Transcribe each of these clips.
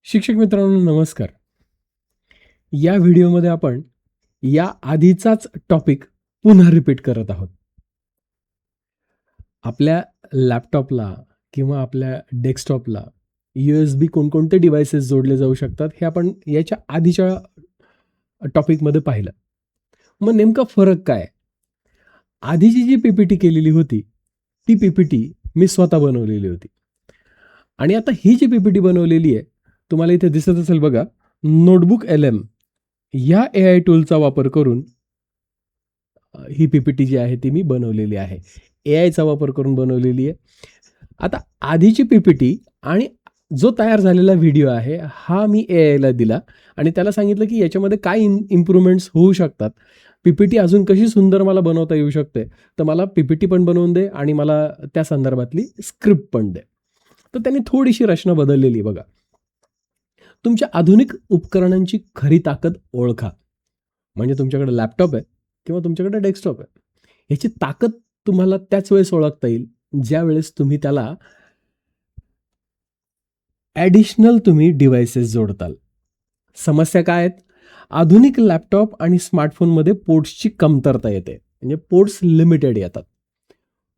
शिक्षक मित्रांनो नमस्कार. या व्हिडिओमध्ये आपण या आधीचाच टॉपिक पुन्हा रिपीट करत आहोत. आपल्या लॅपटॉपला किंवा आपल्या डेस्कटॉपला USB कोणकोणते डिव्हाइसेस जोडले जाऊ शकतात हे आपण याच्या आधीच्या टॉपिकमध्ये पाहिलं. मग नेमका फरक काय? आधीची जी PPT केलेली होती ती PPT मी स्वतः बनवलेली होती आणि आता ही जी PPT बनवलेली आहे तुम्हाला इथे दिसत असेल बघा, नोटबुक LM ह्या AI टूलचा वापर करून ही PPT जी आहे ती मी बनवलेली आहे. AIचा वापर करून बनवलेली आहे. आता आधीची PPT आणि जो तयार झालेला व्हिडिओ आहे हा मी AIला दिला आणि त्याला सांगितलं की याच्यामध्ये काय इम्प्रूव्हमेंट्स होऊ शकतात. PPT अजून कशी सुंदर मला बनवता येऊ शकते. तर मला PPT पण बनवून दे आणि मला त्या संदर्भातली स्क्रिप्ट पण दे. तर त्यांनी थोडीशी रचना बदललेली बघा. तुमच्या आधुनिक उपकरणांची खरी ताकद ओळखा. म्हणजे तुमच्याकडे लॅपटॉप आहे किंवा तुमच्याकडे डेस्कटॉप आहे. याची ताकद तुम्हाला त्याच वेळेस ओळखता येईल ज्यावेळेस तुम्ही त्याला ॲडिशनल डिव्हाइसेस जोडताल. समस्या काय आहेत? आधुनिक लॅपटॉप आणि स्मार्टफोनमध्ये पोर्ट्सची कमतरता येते. म्हणजे पोर्ट्स लिमिटेड येतात.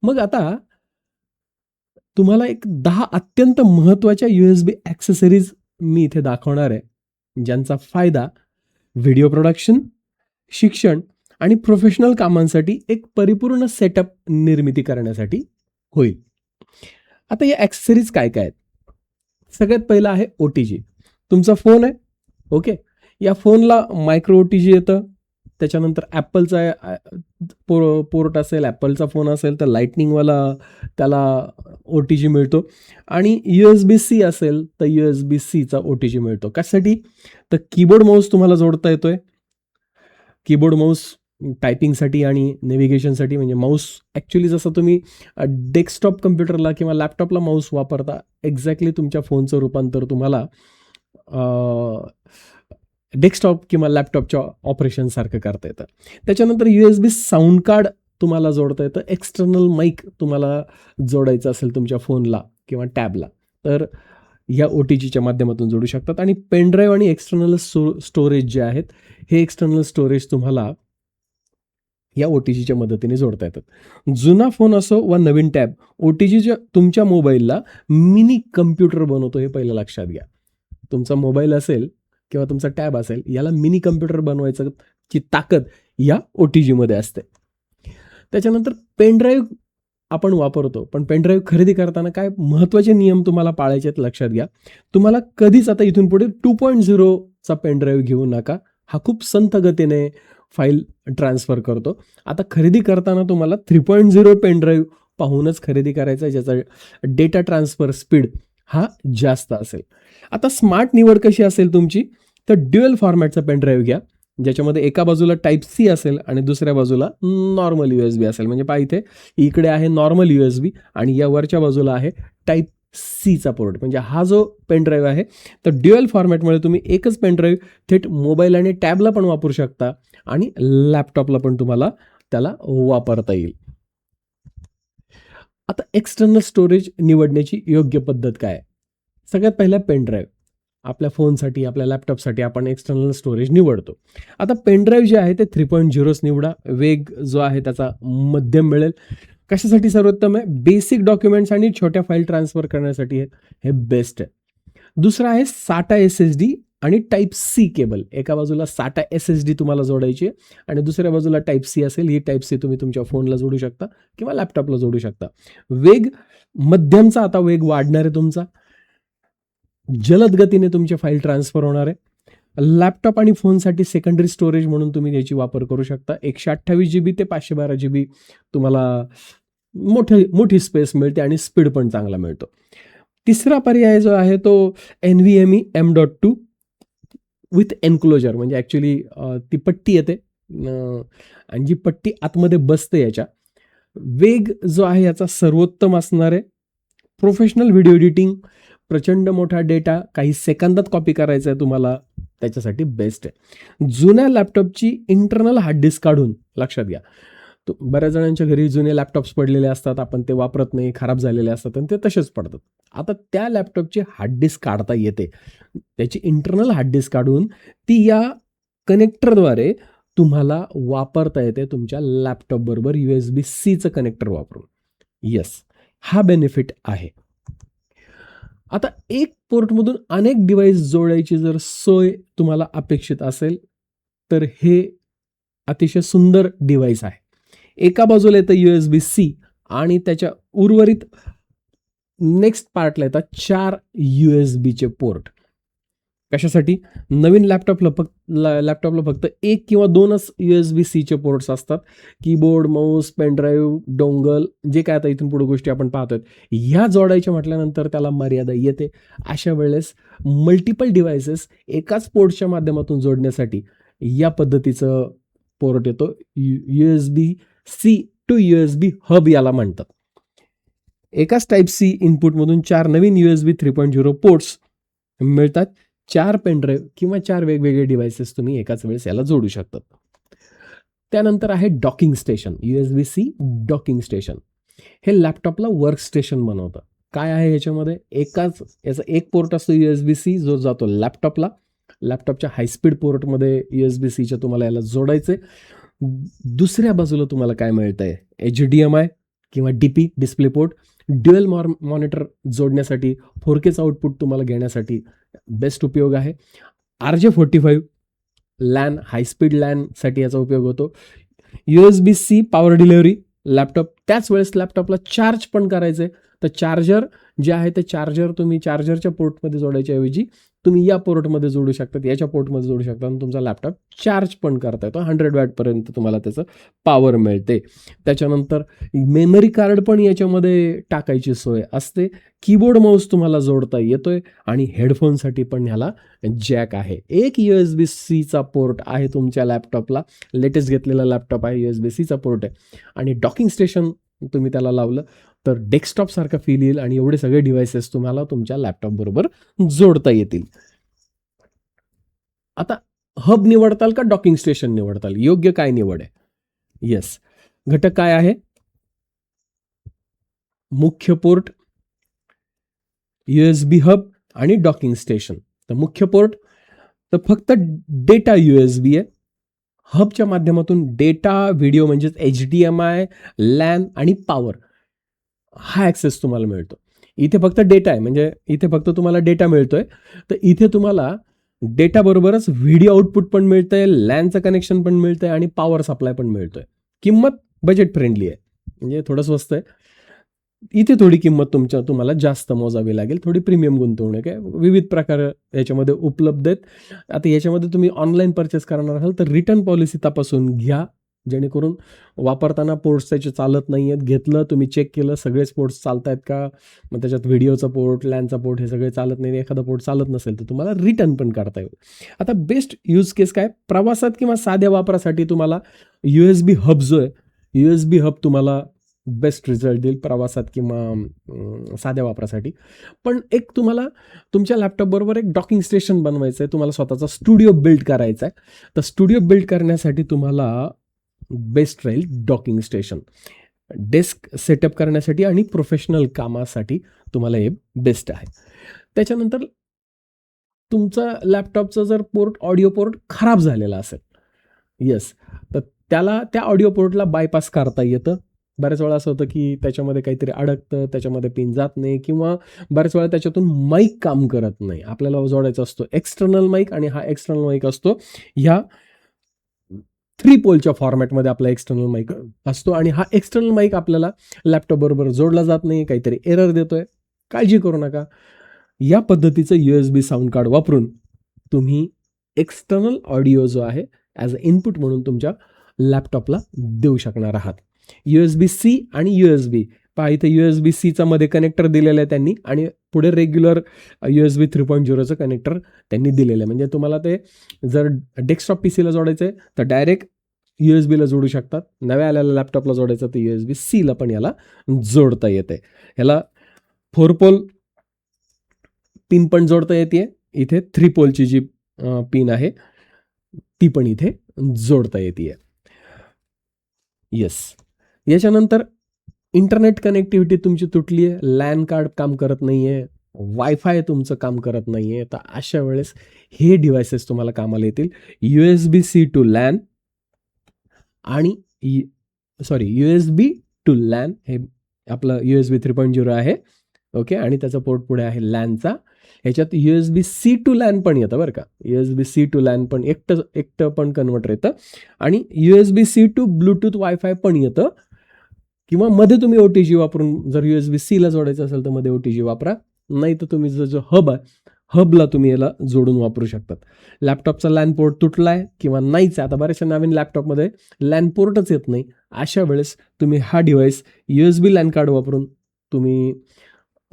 मग आता तुम्हाला एक 10 अत्यंत महत्त्वाच्या USB ॲक्सेसरीज मी इथे दाखवणार आहे, ज्यांचा फायदा व्हिडिओ प्रोडक्शन, शिक्षण आणि प्रोफेशनल कामांसाठी एक परिपूर्ण सेटअप निर्मिती करण्यासाठी होईल. आता या ॲक्सेसरीज काय काय आहेत? सगळ्यात पहिला आहे OTG. तुमचा फोन आहे, ओके. या फोनला मायक्रो OTG येतं. त्याच्यानंतर ॲपलचा पोर्ट असेल, ॲपलचा फोन असेल तर लाईटनिंगवाला त्याला OTG मिळतो आणि USB-C असेल तर USB-Cचा OTG मिळतो. कशासाठी? तर कीबोर्ड माऊस तुम्हाला जोडता येतोय. कीबोर्ड माऊस टायपिंगसाठी आणि नेव्हिगेशनसाठी. म्हणजे माऊस ॲक्च्युली जसं तुम्ही डेस्कटॉप कम्प्युटरला किंवा लॅपटॉपला माऊस वापरता, एक्झॅक्टली तुमच्या फोनचं रूपांतर तुम्हाला डेस्कटॉप किंवा लॅपटॉपच्या ऑपरेशनसारखं करता येतं. त्याच्यानंतर USB साऊंड कार्ड तुम्हाला जोडता येतं. एक्सटर्नल माईक तुम्हाला जोडायचं असेल तुमच्या फोनला किंवा टॅबला तर या OTGच्या माध्यमातून जोडू शकतात. आणि पेनड्राईव्ह आणि एक्सटर्नल स्टोरेज जे आहेत हे एक्सटर्नल स्टोरेज तुम्हाला या OTGच्या मदतीने जोडता येतात. जुना फोन असो वा नवीन टॅब, OTGच्या तुमच्या मोबाईलला मिनी कम्प्युटर बनवतो हे पहिलं लक्षात घ्या. तुमचा मोबाईल असेल किंवा तुमचा टॅब असेल याला मिनी कम्प्युटर बनवायचं ची ताकद या OTGमध्ये असते. त्याच्यानंतर पेनड्राईव्ह आपण वापरतो, पण पेनड्राईव्ह खरेदी करताना काय महत्त्वाचे नियम तुम्हाला पाळायचे आहेत लक्षात घ्या. तुम्हाला कधीच आता इथून पुढे 2.0चा पेनड्राईव्ह घेऊ नका. हा खूप संथ गतीने फाईल ट्रान्सफर करतो. आता खरेदी करताना तुम्हाला 3.0 पेनड्राईव्ह पाहूनच खरेदी करायचा आहे, ज्याचा डेटा ट्रान्सफर स्पीड हा जास्त असेल. आता स्मार्ट निवड कशी असेल तुमची? तर ड्युअल फॉर्मॅटचा पेनड्राईव्ह घ्या, ज्याच्यामध्ये एका बाजूला टाईप-C असेल आणि दुसऱ्या बाजूला नॉर्मल USB असेल. म्हणजे पहा इथे इकडे आहे नॉर्मल USB आणि या वरच्या बाजूला आहे टाईप-Cचा पोर्ट. म्हणजे हा जो पेनड्राईव्ह आहे तर ड्युअल फॉर्मॅटमुळे तुम्ही एकच पेनड्राईव्ह थेट मोबाईल आणि टॅबला पण वापरू शकता आणि लॅपटॉपला पण तुम्हाला त्याला वापरता येईल. आता एक्सटर्नल स्टोरेज निवडण्याची योग्य पद्धत काय? सगळ्यात पहिला पेनड्राईव्ह. आपल्या फोनसाठी, आपल्या लॅपटॉपसाठी आपण एक्सटर्नल स्टोरेज निवडतो. आता पेनड्राईव्ह जे आहे ते 3.0च निवडा. वेग जो आहे त्याचा मध्यम मिळेल. कशासाठी सर्वोत्तम आहे? बेसिक डॉक्युमेंट्स आणि छोट्या फाईल ट्रान्सफर करण्यासाठी हे बेस्ट आहे. दुसरा आहे SATA SSD आणि टाईप-C केबल. एका बाजूला SATA SSD तुम्हाला जोडायची आहे आणि दुसऱ्या बाजूला टाईप-C असेल. ही टाईप-C तुम्ही तुमच्या फोनला जोडू शकता किंवा लॅपटॉपला जोडू शकता. वेग मध्यमचा आता वेग वाढणार आहे तुमचा. जलद गतीने तुमचे फाईल ट्रान्सफर होणार आहे. लॅपटॉप आणि फोनसाठी सेकंडरी स्टोरेज म्हणून तुम्ही याची वापर करू शकता. 128 GB ते 512 GB तुम्हाला मोठी स्पेस मिळते आणि स्पीड पण चांगला मिळतो. तिसरा पर्याय जो आहे तो NVMe M.2 विथ एन्क्लोजर. म्हणजे ॲक्च्युली ती पट्टी येते आणि जी पट्टी आतमध्ये बसते याच्या. वेग जो आहे याचा सर्वोत्तम असणार आहे. प्रोफेशनल व्हिडिओ एडिटिंग, प्रचंड मोठा डेटा काही सेकंदात कॉपी करायचा आहे तुम्हाला, त्याच्यासाठी बेस्ट आहे. जुन्या लॅपटॉपची इंटरनल हार्ड डिस्क काढून, लक्षात घ्या बऱ्याच जणांच्या घरी जुने लॅपटॉप्स पडलेले असतात, आपण ते वापरत नाही, खराब झालेले असतात आणि ते तसेच पडतात. आता त्या लॅपटॉपची हार्ड डिस्क काढता येते. त्याची इंटरनल हार्ड डिस्क काढून ती या कनेक्टरद्वारे तुम्हाला वापरता येते तुमच्या लॅपटॉप बरोबर USB-Cचं कनेक्टर वापरून. येस, हा बेनिफिट आहे. आता एक पोर्टमधून अनेक डिव्हाइस जोडायची जर सोय तुम्हाला अपेक्षित असेल, तर हे अतिशय सुंदर डिव्हाइस आहे. एका बाजूला येतं USB-C आणि त्याच्या उर्वरित नेक्स्ट पार्टला येतात 4 USBचे पोर्ट. कशासाठी? नवीन लॅपटॉपला फक्त 1 किंवा 2च USB-Cचे पोर्ट्स असतात. Keyboard, mouse, pen drive, dongle जे काय आता इथून पुढे गोष्टी आपण पाहतोय, ह्या जोडायच्या म्हटल्यानंतर त्याला मर्यादा येते. अशा वेळेस मल्टिपल डिव्हाइसेस एकाच पोर्टच्या माध्यमातून जोडण्यासाठी या पद्धतीचं पोर्ट येतो. USB-C टू USB हब याला म्हणतात. एकाच टाईप सी इनपुटमधून 4 नवीन USB 3.0 पोर्ट्स मिळतात. 4 पेनड्राईव्ह किंवा 4 वेगवेगळे डिव्हाइसेस तुम्ही एकाच वेळेस याला जोडू शकतात. त्यानंतर आहे docking station. USB-C docking station हे लॅपटॉपला वर्क स्टेशन बनवतं. काय आहे याच्यामध्ये? याचा एक पोर्ट असतो USB-C जो जातो लॅपटॉपला. लॅपटॉपच्या हायस्पीड पोर्टमध्ये USB-Cच्या तुम्हाला याला जोडायचे. दुसऱ्या बाजूला तुम्हाला काय मिळतंय? HDMI किंवा DP display port, dual monitor जोडण्यासाठी, 4Kचं आउटपुट तुम्हाला घेण्यासाठी बेस्ट उपयोग आहे. RJ45 लॅन, हायस्पीड लॅनसाठी याचा उपयोग होतो. USB-C पॉवर डिलिव्हरी लॅपटॉप, त्याच वेळेस लॅपटॉपला चार्ज पण करायचं आहे, तर चार्जर जे आहे ते चार्जर तुम्ही चार्जरच्या पोर्टमध्ये जोडायच्या ऐवजी तुम्ही या पोर्टमध्ये जोडू शकतात, याच्या पोर्टमध्ये जोडू शकता आणि तुमचा लॅपटॉप चार्ज पण करता येतो. 100 वॅटपर्यंत तुम्हाला त्याचं पॉवर मिळते. त्याच्यानंतर मेमरी कार्ड पण याच्यामध्ये टाकायची सोय असते. कीबोर्ड माऊस तुम्हाला जोडता येतोय आणि हेडफोनसाठी पण ह्याला जॅक आहे. एक USB-Cचा पोर्ट आहे तुमच्या लॅपटॉपला. लेटेस्ट घेतलेला लॅपटॉप आहे, USB-Cचा पोर्ट आहे आणि डॉकिंग स्टेशन तुम्ही त्याला लावलं तर डेस्कटॉप सारखा फील येईल आणि एवढे सगळे डिव्हाइसेस तुम्हाला तुमच्या लॅपटॉप बरोबर जोडता येतील. आता हब निवडताल का डॉकिंग स्टेशन निवडताल? योग्य काय निवड आहे? येस, घटक काय आहे? मुख्य पोर्ट, USB हब आणि डॉकिंग स्टेशन. तर मुख्य पोर्ट तर फक्त डेटा USB आहे. हबच्या माध्यमातून डेटा, व्हिडिओ म्हणजेच HDMI, लॅन आणि पॉवर हा ॲक्सेस तुम्हाला मिळतो. इथे फक्त डेटा आहे, म्हणजे इथे फक्त तुम्हाला डेटा मिळतोय. तर इथे तुम्हाला डेटा बरोबरच व्हिडिओ आउटपुट पण मिळतंय, लॅनचं कनेक्शन पण मिळतंय आणि पॉवर सप्लाय पण मिळतोय. किंमत बजेट फ्रेंडली आहे, म्हणजे थोडं स्वस्त आहे. इथे थोडी किंमत तुम्हाला जास्त मोजावी लागेल, थोडी प्रीमियम गुंतवणूक आहे. विविध प्रकार याच्यामध्ये उपलब्ध आहेत. आता याच्यामध्ये तुम्ही ऑनलाईन परचेस करणार असाल तर रिटर्न पॉलिसी तपासून घ्या, जेणेकरून वापरताना पोर्ट्स त्याचे चालत नाही आहेत. घेतलं, तुम्ही चेक केलं सगळेच पोर्ट्स चालत आहेत का, मग त्याच्यात व्हिडिओचा पोर्ट, लॅनचा पोर्ट हे सगळे चालत नाही, एखादा पोर्ट चालत नसेल तर तुम्हाला रिटर्न पण करता येईल. आता बेस्ट यूज केस काय? प्रवासात किंवा साध्या वापरासाठी तुम्हाला USB हब जो आहे, USB हब तुम्हाला बेस्ट रिझल्ट देईल प्रवासात किंवा साध्या वापरासाठी. पण एक तुम्हाला तुमच्या लॅपटॉपबरोबर एक डॉकिंग स्टेशन बनवायचं आहे, तुम्हाला स्वतःचा स्टुडिओ बिल्ड करायचा आहे. तर स्टुडिओ बिल्ड करण्यासाठी तुम्हाला बेस्ट राहील डॉकिंग स्टेशन. डेस्क सेटअप करण्यासाठी आणि प्रोफेशनल कामासाठी तुम्हाला हे बेस्ट आहे. त्याच्यानंतर तुमचा लॅपटॉपचा जर ऑडिओ पोर्ट खराब झालेला असेल, येस, तर त्या ऑडिओ पोर्टला बायपास करता येतं. बऱ्याच वेळा असं होतं की त्याच्यामध्ये काहीतरी अडकतं, त्याच्यामध्ये पिन जात नाही किंवा बऱ्याच वेळा त्याच्यातून माईक काम करत नाही. आपल्याला जोडायचा असतो एक्सटर्नल माईक आणि हा एक्सटर्नल माईक असतो ह्या 3 पोलच्या फॉर्मॅटमध्ये आपला एक्सटर्नल माईक असतो आणि हा एक्सटर्नल माईक आपल्याला लॅपटॉप बरोबर जोडला जात नाही, काहीतरी एरर देतोय. काळजी करू नका. या पद्धतीचं USB साऊंड कार्ड वापरून तुम्ही एक्सटर्नल ऑडिओ जो आहे ॲज अ इनपुट म्हणून तुमच्या लॅपटॉपला देऊ शकणार आहात. USB-C आणि USB पहा, इथे USB-Cचा मध्ये कनेक्टर दिलेलं आहे त्यांनी आणि पुढे रेग्युलर USB 3.0चं कनेक्टर त्यांनी दिलेलं आहे. म्हणजे तुम्हाला ते जर डेस्कटॉप PCला जोडायचं आहे तर डायरेक्ट USB ला जोडू शकतात. नव्या आलेल्या लॅपटॉपला जोडायचं तर USB-Cला पण याला जोडता येते. ह्याला 4 पोल पिन पण जोडता येते. इथे 3 पोलची जी पिन आहे ती पण इथे जोडता येते. येस, याच्यानंतर इंटरनेट कनेक्टिव्हिटी तुमची तुटली आहे, लॅन कार्ड काम करत नाही आहे, वायफाय तुमचं काम करत नाही आहे, तर अशा वेळेस हे डिव्हाइसेस तुम्हाला कामाला येतील. USB-C टू लॅन आणि USB टू लॅन हे आपलं USB 3.0 आहे. ओके, आणि त्याचा पोर्ट पुढे आहे लॅनचा. ह्याच्यात USB-C टू लॅन पण येतं बरं का. USB-C टू लॅन पण एकटं पण कन्व्हर्टर येतं आणि USB-C टू ब्लूटूथ वायफाय पण येतं. किंवा मध्ये तुम्ही OTG वापरून जर USB-C ला जोडायचं असेल तर मध्ये OTG वापरा, नाही तर तुम्ही जो हब आहे हबला तुम्ही याला जोडून वापरू शकतात. लॅपटॉपचा लॅन पोर्ट तुटला आहे किंवा नाहीच आहे, आता बऱ्याचशा नवीन लॅपटॉपमध्ये लॅन पोर्टच येत नाही, अशा वेळेस तुम्ही हा डिव्हाइस USB लॅन कार्ड वापरून तुम्ही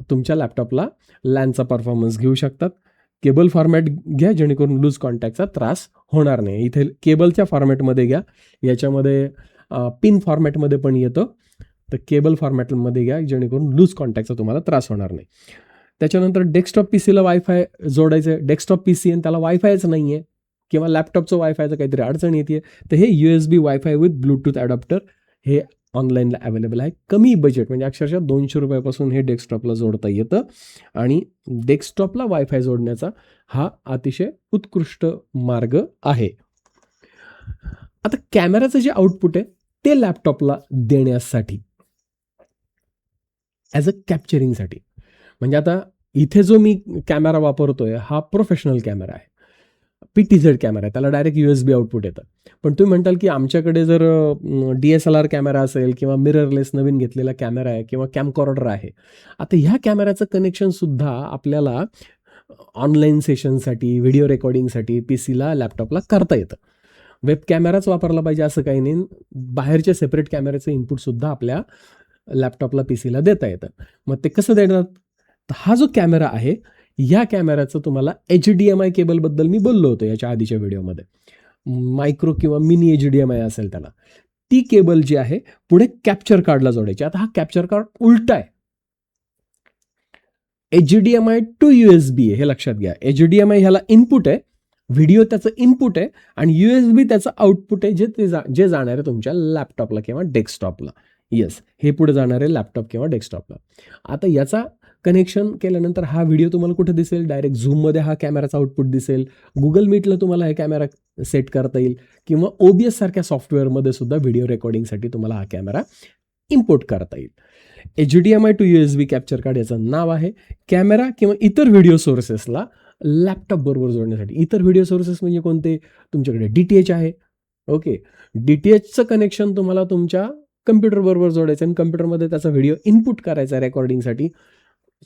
तुमच्या लॅपटॉपला लॅनचा परफॉर्मन्स घेऊ शकतात. केबल फॉर्मॅट घ्या जेणेकरून लूज कॉन्टॅक्टचा त्रास होणार नाही. इथे केबलच्या फॉर्मॅटमध्ये घ्या, याच्यामध्ये पिन फॉर्मॅटमध्ये पण येतं, तर केबल फॉर्मॅटमध्ये घ्या जेणेकरून लूज कॉन्टॅक्टचा तुम्हाला त्रास होणार नाही. त्याच्यानंतर डेस्कटॉप PCला वायफाय जोडायचं आहे. डेस्कटॉप PC आणि त्याला वायफायच नाही आहे किंवा लॅपटॉपचं वायफायचं काहीतरी अडचण येते, तर हे USB वायफाय विथ ब्लूटूथ ॲडॉप्टर हे ऑनलाईनला अवेलेबल आहे. कमी बजेट म्हणजे अक्षरशः ₹200 हे डेस्कटॉपला जोडता येतं आणि डेस्कटॉपला वायफाय जोडण्याचा हा अतिशय उत्कृष्ट मार्ग आहे. आता कॅमेराचं जे आउटपुट आहे ते लॅपटॉपला देण्यासाठी ॲज अ कॅप्चरिंगसाठी, म्हणजे आता इथे जो मी कॅमेरा वापरतोय हा प्रोफेशनल कॅमेरा आहे, PTZ कॅमेरा आहे, त्याला डायरेक्ट USB आउटपुट येतं. पण तुम्ही म्हणताल की आमच्याकडे जर DSLR कॅमेरा असेल किंवा मिररलेस नवीन घेतलेला कॅमेरा आहे किंवा कॅमकॉर्डर आहे, आता ह्या कॅमेऱ्याचं कनेक्शनसुद्धा आपल्याला ऑनलाईन सेशनसाठी, व्हिडिओ रेकॉर्डिंगसाठी PCला लॅपटॉपला करता येतं. वेब कॅमेराच वापरला पाहिजे असं काही नाही, बाहेरच्या सेपरेट कॅमेऱ्याचं इनपुटसुद्धा आपल्या लॅपटॉपला PCला देता येतं. मग ते कसं देणार? तर हा जो कॅमेरा आहे या कॅमेऱ्याचं तुम्हाला HDMI केबलबद्दल मी बोललो होतो याच्या आधीच्या व्हिडिओमध्ये. मायक्रो किंवा मिनी HDMI असेल त्याला, ती केबल जी आहे पुढे कॅप्चर कार्डला जोडायची. आता हा कॅप्चर कार्ड उलटा आहे, HDMI टू USB हे लक्षात घ्या. HDMI ह्याला इनपुट आहे, व्हिडिओ त्याचं इनपुट आहे आणि USB त्याचं आउटपुट आहे, जे जाणार आहे तुमच्या लॅपटॉपला किंवा डेस्कटॉपला. येस, हे पुढे जाणार आहे लॅपटॉप किंवा डेस्कटॉपला. आता याचा कनेक्शन केल्यानंतर हा व्हिडिओ तुम्हाला कुठे दिसेल? डायरेक्ट झूममध्ये हा कॅमेराचा आउटपुट दिसेल. गुगल मीटला तुम्हाला हे कॅमेरा सेट करता येईल किंवा OBS सारख्या सॉफ्टवेअरमध्ये सुद्धा व्हिडिओ रेकॉर्डिंगसाठी तुम्हाला हा कॅमेरा इम्पोर्ट करता येईल. HDMI to USB capture card याचं नाव आहे. कॅमेरा किंवा इतर व्हिडिओ सोर्सेसला लॅपटॉप बरोबर जोडण्यासाठी. इतर व्हिडिओ सोर्सेस म्हणजे कोणते? तुमच्याकडे DTH आहे. ओके, DTHचं कनेक्शन तुम्हाला तुमच्या कम्प्युटर बरोबर जोडायचं आणि कम्प्युटरमध्ये त्याचा व्हिडिओ इनपुट करायचा रेकॉर्डिंगसाठी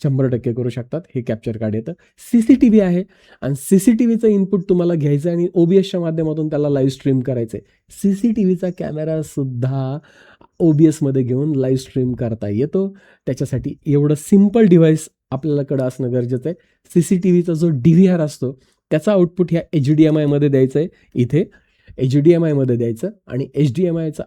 100% करू शकतात. हे कॅप्चर कार्ड येतं. CCTV आहे आणि CCTVचं इनपुट तुम्हाला घ्यायचं आणि OBSच्या माध्यमातून त्याला लाईव्ह स्ट्रीम करायचं आहे. CCTVचा कॅमेरासुद्धा OBSमध्ये घेऊन लाईव्ह स्ट्रीम करता येतो. त्याच्यासाठी एवढं सिम्पल डिव्हाइस आपल्याकडं असणं गरजेचं आहे. CCTVचा जो DVR असतो त्याचा आउटपुट ह्या HDMIमध्ये द्यायचं आहे. इथे HDMIमध्ये द्यायचं आणि HDMIचा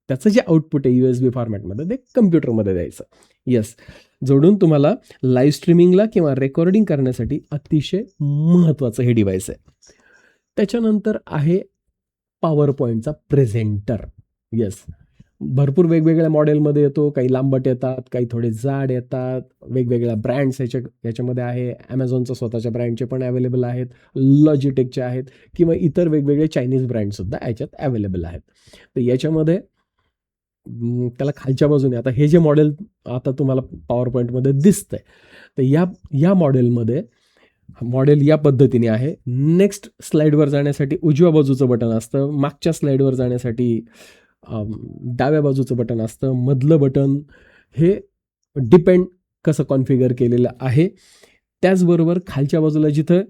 त्याचं जे आउटपुट आहे USB फॉर्मॅटमध्ये ते कम्प्युटरमध्ये द्यायचं. येस, जोडून तुम्हाला लाईव्ह स्ट्रीमिंगला किंवा रेकॉर्डिंग करण्यासाठी अतिशय महत्त्वाचं हे डिव्हाइस आहे. त्याच्यानंतर आहे PowerPointचा प्रेझेंटर. येस, भरपूर वेगवेगळ्या मॉडेलमध्ये येतो. काही लांबट येतात, काही थोडे जाड येतात. वेगवेगळ्या ब्रँड्स याच्यामध्ये आहे. Amazonच्या स्वतःच्या ब्रँडचे पण अवेलेबल आहेत, Logitechचे आहेत किंवा इतर वेगवेगळे चायनीज ब्रँडसुद्धा याच्यात अवेलेबल आहेत. तर याच्यामध्ये त्याला खालच्या बाजूने आता हे जे मॉडेल आता तुम्हाला PowerPointमध्ये दिसतंय, तर या मॉडेल या पद्धतीने आहे. नेक्स्ट स्लाईडवर जाण्यासाठी उजव्या बाजूचं बटन असतं, मागच्या स्लाईडवर जाण्यासाठी डाव्या बाजूचं बटन असतं. मधलं बटन हे डिपेंड कसं कॉन्फिगर केलेलं आहे. त्याचबरोबर खालच्या बाजूला जिथं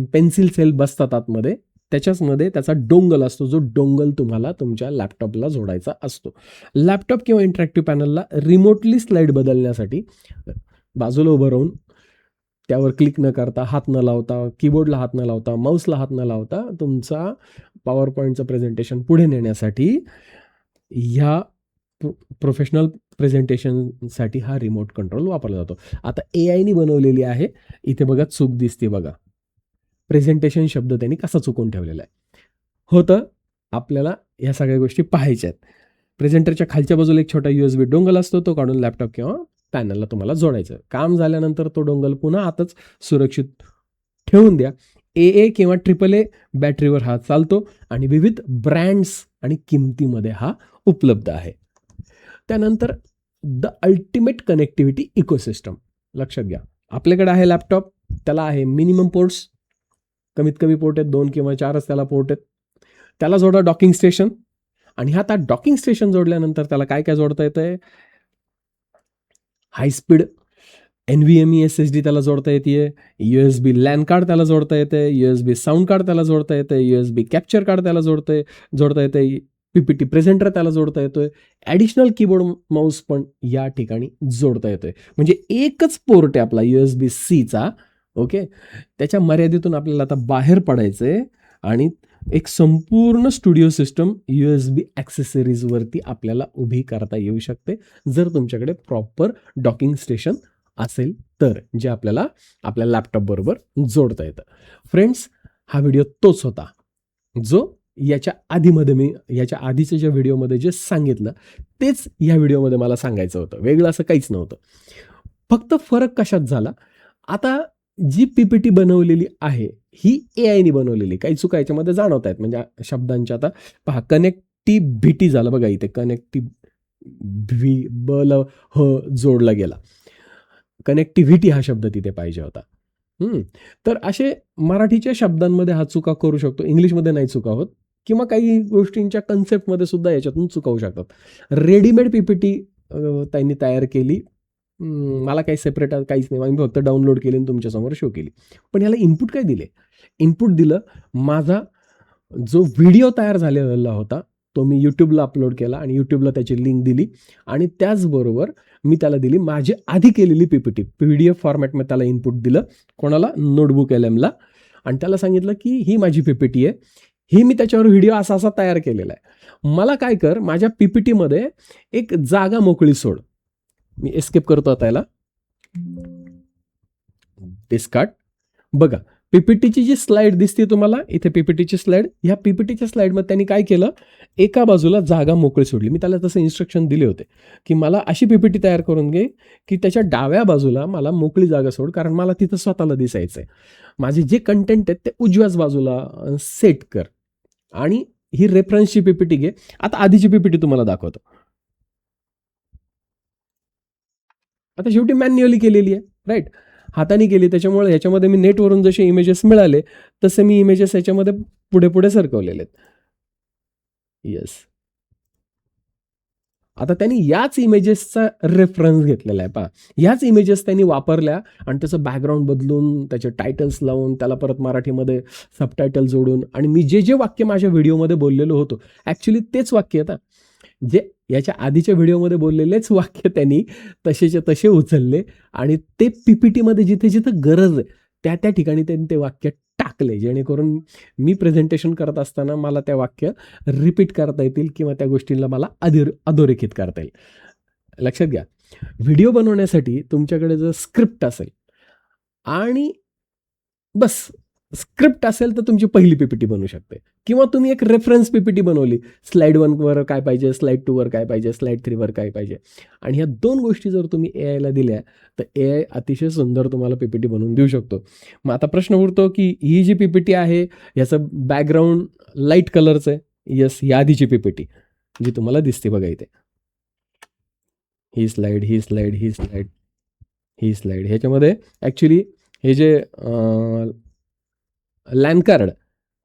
पेन्सिल सेल बसतात आतमध्ये, त्याच्याचमध्ये त्याचा डोंगल असतो, जो डोंगल तुम्हाला तुमच्या लॅपटॉपला जोडायचा असतो. लॅपटॉप किंवा इंटरॅक्टिव्ह पॅनलला रिमोटली स्लाईड बदलण्यासाठी बाजूला उभं राहून त्यावर क्लिक न करता, हात न लावता, कीबोर्डला हात न लावता, माऊसला हात न लावता तुमचा PowerPointचं प्रेझेंटेशन पुढे नेण्यासाठी ह्या प्रोफेशनल प्रेझेंटेशनसाठी हा रिमोट कंट्रोल वापरला जातो. आता AIने बनवलेली आहे. इथे बघा चूक दिसते बघा, प्रेझेंटेशन शब्द त्यांनी कसा चुकून ठेवलेला आहे. होतं, आपल्याला ह्या सगळ्या गोष्टी पाहायच्या आहेत. प्रेझेंटरच्या खालच्या बाजूला एक छोटा USB डोंगल असतो, तो काढून लॅपटॉप किंवा पॅनलला तुम्हाला जोडायचं. काम झाल्यानंतर तो डोंगल पुन्हा आतच सुरक्षित ठेवून द्या. AA किंवा AAA बॅटरीवर हा चालतो आणि विविध ब्रँड्स आणि किमतीमध्ये हा उपलब्ध आहे. त्यानंतर द अल्टिमेट कनेक्टिव्हिटी इकोसिस्टम. लक्षात घ्या, आपल्याकडे आहे लॅपटॉप, त्याला आहे मिनिमम पोर्ट्स, कमीत कमी पोर्ट आहेत 2 किंवा 4च त्याला पोर्ट आहेत. त्याला जोडा डॉकिंग स्टेशन, आणि आता डॉकिंग स्टेशन जोडल्यानंतर त्याला काय काय जोडता येतंय? हाय स्पीड NVMe SSD त्याला जोडता येते, USB लॅन कार्ड त्याला जोडता येते, USB साऊंड कार्ड त्याला जोडता येते, USB कॅप्चर कार्ड त्याला जोडता येते, PPT प्रेझेंटर त्याला जोडता येतोय, ॲडिशनल कीबोर्ड माऊस पण या ठिकाणी जोडता येतोय. म्हणजे एकच पोर्ट आहे आपला USB-C चा. ओके, त्याच्या मर्यादेतून आपल्याला आता बाहेर पडायचंय आणि एक संपूर्ण स्टुडिओ सिस्टम USB ॲक्सेसरीजवरती आपल्याला उभी करता येऊ शकते, जर तुमच्याकडे प्रॉपर डॉकिंग स्टेशन असेल तर, जे आपल्याला आपल्या लॅपटॉप बरोबर जोडता येतं. फ्रेंड्स, हा व्हिडिओ तोच होता जो याच्या आधीच्या ज्या व्हिडिओमध्ये जे सांगितलं तेच या व्हिडिओमध्ये मला सांगायचं होतं. वेगळं असं काहीच नव्हतं. फक्त फरक कशात झाला, आता जी PPT बनवलेली आहे ही AIने बनवलेली. काही चुका याच्यामध्ये जाणवत आहेत, म्हणजे शब्दांच्या. आता पहा, कनेक्टिव्हिटी झालं बघा, इथे जोडला गेला. कनेक्टिव्हिटी हा शब्द तिथे पाहिजे होता. तर असे मराठीच्या शब्दांमध्ये हा चुका करू शकतो, इंग्लिशमध्ये नाही चुका होत, किंवा काही गोष्टींच्या कन्सेप्टमध्ये सुद्धा याच्यातून चुका होऊ शकतात. रेडीमेड PPT त्यांनी तयार केली, मला काही सेपरेट काहीच नाही, मी फक्त डाउनलोड केली आणि तुमच्यासमोर शो केली. पण याला इनपुट काय दिले? इनपुट दिलं, माझा जो व्हिडिओ तयार झालेला होता तो मी यूट्यूबला अपलोड केला आणि यूट्यूबला त्याची लिंक दिली, आणि त्याचबरोबर मी त्याला दिली माझी आधी केलेली PPT PDF फॉर्मॅटमध्ये त्याला इनपुट दिलं. कोणाला? नोटबुक LMला. आणि त्याला सांगितलं की ही माझी PPT आहे, ही मी त्याच्यावर व्हिडिओ असा असा तयार केलेला आहे. मला काय कर, माझ्या PPTमध्ये एक जागा मोकळी सोड. मी एस्केप करतो आता याला, डिस्कार्ड. बघा, PPTची जी स्लाइड दिसते तुम्हाला इथे, PPTची स्लाइड, ह्या PPTच्या स्लाइडमध्ये त्यांनी काय केलं, एका बाजूला जागा मोकळी सोडली. मी त्याला तसं इन्स्ट्रक्शन दिले होते की मला अशी PPT तयार करून घे की त्याच्या डाव्या बाजूला मला मोकळी जागा सोड, कारण मला तिथं स्वतःला दिसायचंय. माझे जे कंटेंट आहेत ते उजव्याच बाजूला सेट कर, आणि ही रेफरन्सची PPT घे. आता आधीची PPT तुम्हाला दाखवतो. आता शेवटी मॅन्युअली केलेली आहे, राईट, हाताने केली, त्याच्यामुळे ह्याच्यामध्ये मी नेटवरून जसे इमेजेस मिळाले तसे मी इमेजेस ह्याच्यामध्ये पुढे पुढे सरकवलेले आहेत. येस, आता त्यांनी याच इमेजेसचा रेफरन्स घेतलेला आहे. पहा, याच इमेजेस त्यांनी वापरल्या आणि त्याचं बॅकग्राऊंड बदलून, त्याचे टायटल्स लावून, त्याला परत मराठीमध्ये सबटायटल जोडून, आणि मी जे जे वाक्य माझ्या व्हिडिओमध्ये बोललेलो होतो ॲक्च्युली तेच वाक्य आता जे याच्या आधीच्या व्हिडिओमध्ये बोललेलेच वाक्य त्यांनी तसेच्या तसे उचलले आणि ते PPTमध्ये जिथे जिथे गरज आहे त्या ठिकाणी त्यांनी ते वाक्य टाकले, जेणेकरून मी प्रेझेंटेशन करत असताना मला त्या वाक्य रिपीट करता येतील किंवा त्या गोष्टींना मला अधोरेखित करता येईल. लक्षात घ्या, व्हिडिओ बनवण्यासाठी तुमच्याकडे जर स्क्रिप्ट असेल आणि बस स्क्रिप्ट असेल तर तुमची पहिली PPT बनू शकते, किंवा तुम्ही एक रेफरन्स PPT बनवली, स्लाईड 1वर काय पाहिजे, स्लाईड 2वर काय पाहिजे, स्लाईड 3वर काय पाहिजे, आणि ह्या 2 गोष्टी जर तुम्ही AIला दिल्या तर AI अतिशय सुंदर तुम्हाला PPT बनवून देऊ शकतो. मग आता प्रश्न उरतो की ही जी PPT आहे याचं बॅकग्राऊंड लाईट कलरचं आहे. येस, ही आधीची PPT जी तुम्हाला दिसते बघा इथे, ही स्लाईड, ही स्लाईड, ही स्लाईड, ही स्लाईड. ह्याच्यामध्ये ॲक्च्युली हे जे लॅन कार्ड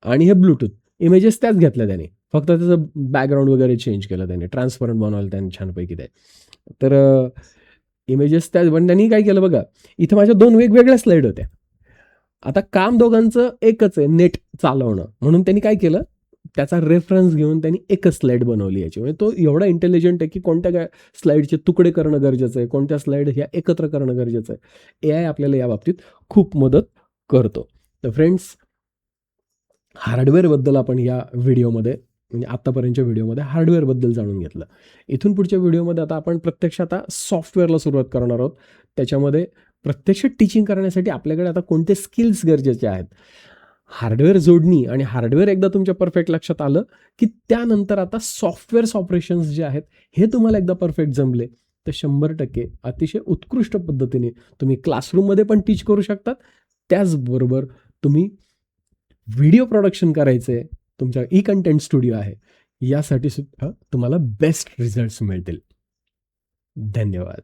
आणि हे ब्लूटूथ इमेजेस त्याच घेतल्या त्याने, फक्त त्याचं बॅकग्राऊंड वगैरे चेंज केलं त्याने, ट्रान्सपरंट बनवलं त्याने छानपैकी ते. तर इमेजेस त्याच, पण त्यांनी काय केलं बघा, इथं माझ्या 2 वेगवेगळ्या स्लाईड होत्या. आता काम दोघांचं एकच आहे, नेट चालवणं, म्हणून त्यांनी काय केलं, त्याचा रेफरन्स घेऊन त्यांनी एकच स्लाईड बनवली याची. म्हणजे तो एवढा इंटेलिजंट आहे की कोणत्या स्लाईडचे तुकडे करणं गरजेचं आहे, कोणत्या स्लाईड ह्या एकत्र करणं गरजेचं आहे. AI आपल्याला या बाबतीत खूप मदत करतो. तर फ्रेंड्स, हार्डवेअरबद्दल आपण या व्हिडिओमध्ये, म्हणजे आत्तापर्यंतच्या व्हिडिओमध्ये हार्डवेअरबद्दल जाणून घेतलं. इथून पुढच्या व्हिडिओमध्ये आता आपण प्रत्यक्षात सॉफ्टवेअरला सुरुवात करणार आहोत. त्याच्यामध्ये प्रत्यक्ष टीचिंग करण्यासाठी आपल्याकडे आता कोणते स्किल्स गरजेचे आहेत, हार्डवेअर जोडणी आणि हार्डवेअर एकदा तुमच्या परफेक्ट लक्षात आलं, की त्यानंतर आता सॉफ्टवेअर्स ऑपरेशन्स जे आहेत, हे तुम्हाला एकदा परफेक्ट जमले, तर 100% अतिशय उत्कृष्ट पद्धतीने तुम्ही क्लासरूममध्ये पण टीच करू शकतात. त्याचबरोबर तुम्ही व्हिडिओ प्रोडक्शन करायचे, तुमच्या कंटेंट स्टुडिओ आहे, यासाठी सुद्धा तुम्हाला बेस्ट रिझल्ट्स मिळतील. धन्यवाद.